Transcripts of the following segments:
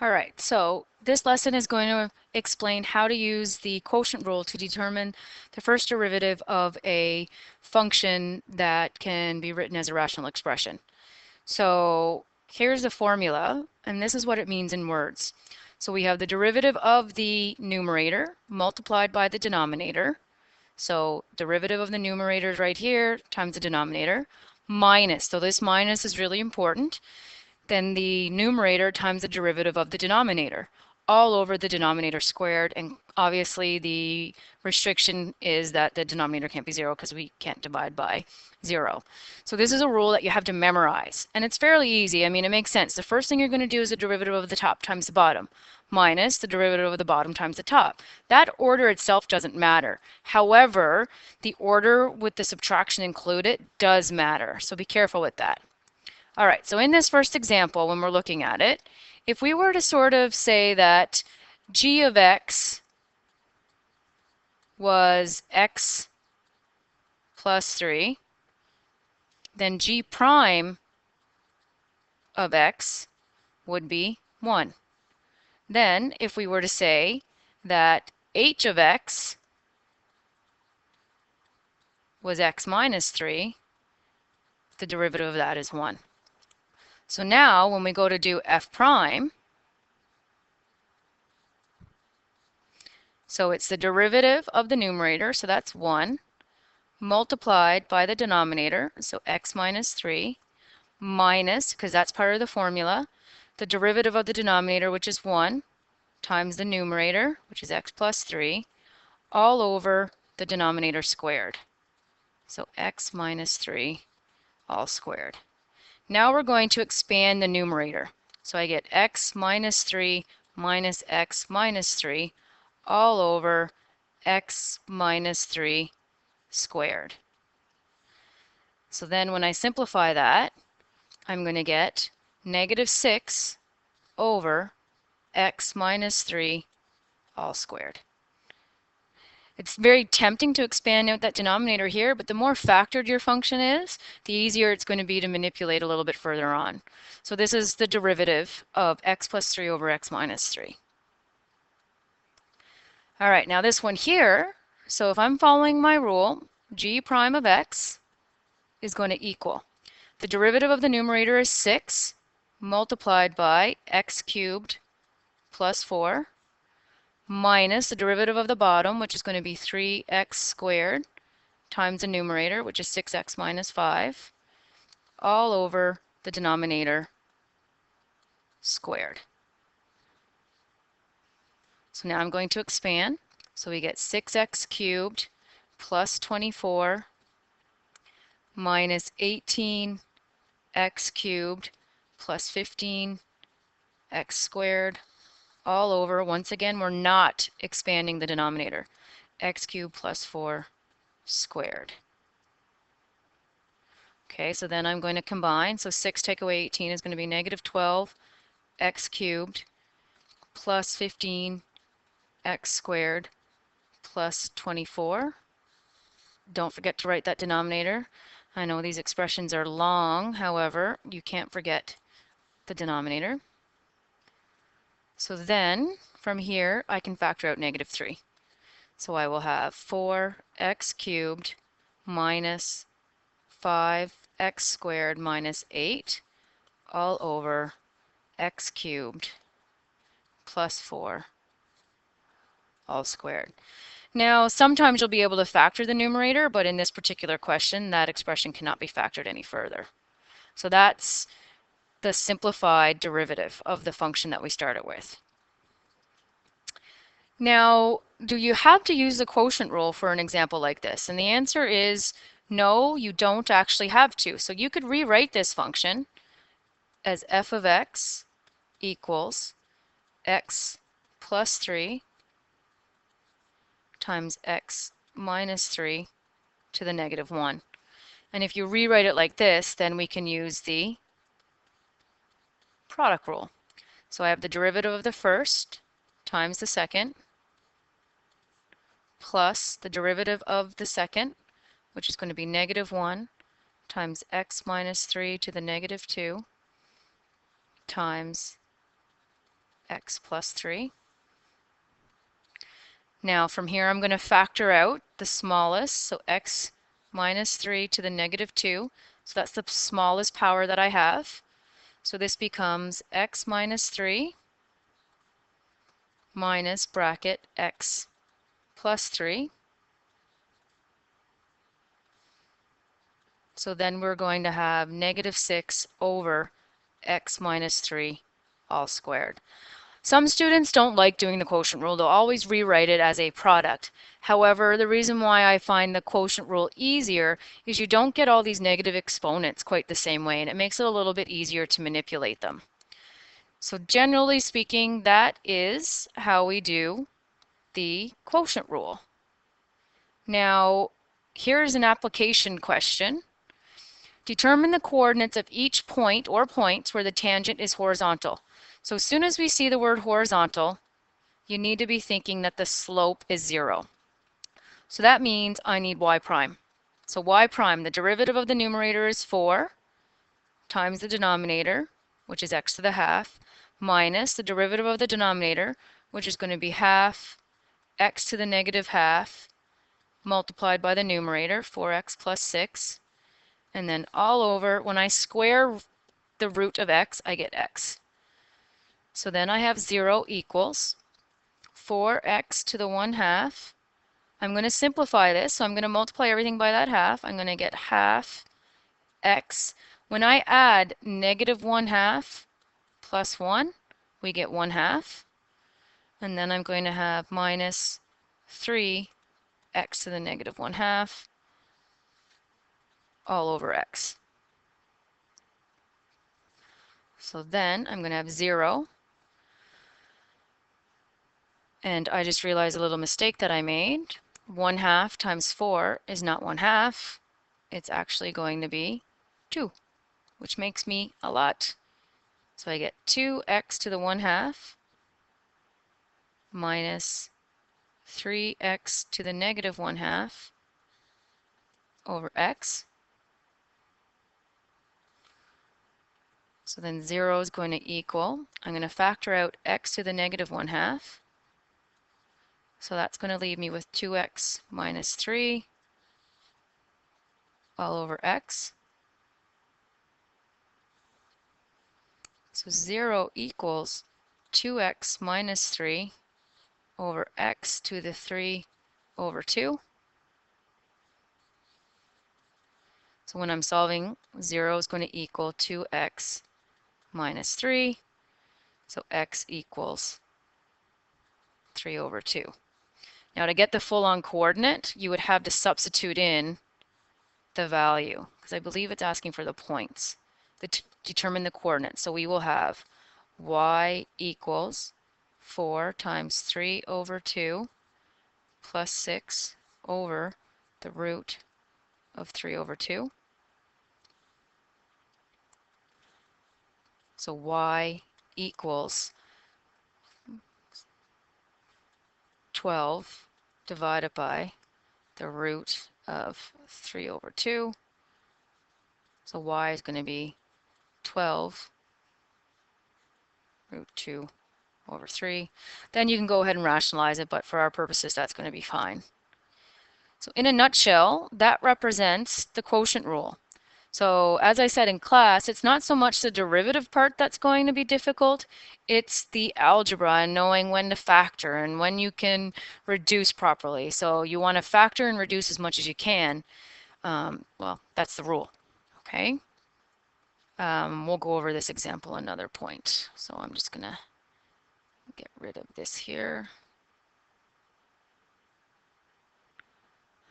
All right, so this lesson is going to explain how to use the quotient rule to determine the first derivative of a function that can be written as a rational expression. So here's the formula, and this is what it means in words. So we have the derivative of the numerator multiplied by the denominator. So derivative of the numerator is right here times the denominator minus, so this minus is really important, then the numerator times the derivative of the denominator, all over the denominator squared. And obviously the restriction is that the denominator can't be 0 because we can't divide by 0. So this is a rule that you have to memorize. And it's fairly easy. I mean, it makes sense. The first thing you're going to do is the derivative of the top times the bottom minus the derivative of the bottom times the top. That order itself doesn't matter. However, the order with the subtraction included does matter. So be careful with that. All right, so in this first example, when we're looking at it, if we were to sort of say that g of x was x plus 3, then g prime of x would be 1. Then if we were to say that h of x was x minus 3, the derivative of that is 1. So now when we go to do f prime, so it's the derivative of the numerator, so that's 1, multiplied by the denominator, so x minus 3, minus, because that's part of the formula, the derivative of the denominator, which is 1, times the numerator, which is x plus 3, all over the denominator squared. So x minus 3 all squared. Now we're going to expand the numerator. So I get x minus 3 minus x minus 3 all over x minus 3 squared. So then when I simplify that, I'm going to get negative 6 over x minus 3 all squared. It's very tempting to expand out that denominator here, but the more factored your function is, the easier it's going to be to manipulate a little bit further on. So this is the derivative of x plus 3 over x minus 3. All right, now this one here, so if I'm following my rule, g prime of x is going to equal the derivative of the numerator is 6 multiplied by x cubed plus 4 minus the derivative of the bottom, which is going to be 3x squared times the numerator, which is 6x minus 5, all over the denominator squared. So now I'm going to expand. So we get 6x cubed plus 24 minus 18x cubed plus 15x squared all over, once again, we're not expanding the denominator, x cubed plus 4 squared. Okay, so then I'm going to combine. So 6 take away 18 is going to be negative 12 x cubed plus 15 x squared plus 24. Don't forget to write that denominator. I know these expressions are long, however, you can't forget the denominator. So then, from here, I can factor out negative 3. So I will have 4x cubed minus 5x squared minus 8 all over x cubed plus 4 all squared. Now, sometimes you'll be able to factor the numerator, but in this particular question, that expression cannot be factored any further. So that's the simplified derivative of the function that we started with. Now, do you have to use the quotient rule for an example like this? And the answer is no, you don't actually have to. So you could rewrite this function as f of x equals x plus 3 times x minus 3 to the negative 1. And if you rewrite it like this, then we can use the product rule. So I have the derivative of the first times the second plus the derivative of the second, which is going to be negative 1 times x minus 3 to the negative 2 times x plus 3. Now from here I'm going to factor out the smallest, so x minus 3 to the negative 2. So that's the smallest power that I have. So this becomes x minus 3 minus bracket x plus 3. So then we're going to have negative 6 over x minus 3 all squared. Some students don't like doing the quotient rule. They'll always rewrite it as a product. However, the reason why I find the quotient rule easier is you don't get all these negative exponents quite the same way, and it makes it a little bit easier to manipulate them. So generally speaking, that is how we do the quotient rule. Now, here's an application question. Determine the coordinates of each point or points where the tangent is horizontal. So as soon as we see the word horizontal, you need to be thinking that the slope is 0. So that means I need y prime. So y prime, the derivative of the numerator is 4 times the denominator, which is x to the half, minus the derivative of the denominator, which is going to be half x to the negative half multiplied by the numerator, 4x plus 6. And then all over, when I square the root of x, I get x. So then I have 0 equals 4x to the 1/2. I'm going to simplify this, so I'm going to multiply everything by that half. I'm going to get half x. When I add negative 1/2 plus 1, we get 1/2. And then I'm going to have minus 3x to the negative 1/2 all over x. So then I'm going to have 0. And I just realized a little mistake that I made. 1/2 times 4 is not 1/2. It's actually going to be 2, which makes me a lot. So I get 2x to the 1/2 minus 3x to the negative 1/2 over x. So then 0 is going to equal, I'm going to factor out x to the negative 1/2. So that's going to leave me with 2x minus 3 all over x. So 0 equals 2x minus 3 over x to the 3 over 2. So when I'm solving, 0 is going to equal 2x minus 3. So x equals 3 over 2. Now to get the full-on coordinate, you would have to substitute in the value, because I believe it's asking for the points that determine the coordinates. So we will have y equals 4 times 3 over 2 plus 6 over the root of 3 over 2. So y equals 12 divided by the root of 3 over 2. So y is going to be 12 root 2 over 3. Then you can go ahead and rationalize it, but for our purposes, that's going to be fine. So in a nutshell, that represents the quotient rule. So as I said in class, it's not so much the derivative part that's going to be difficult, it's the algebra and knowing when to factor and when you can reduce properly. So you want to factor and reduce as much as you can. Well, that's the rule, okay? We'll go over this example another point. So I'm just going to get rid of this here.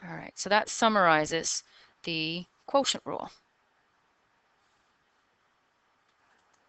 All right, so that summarizes the quotient rule.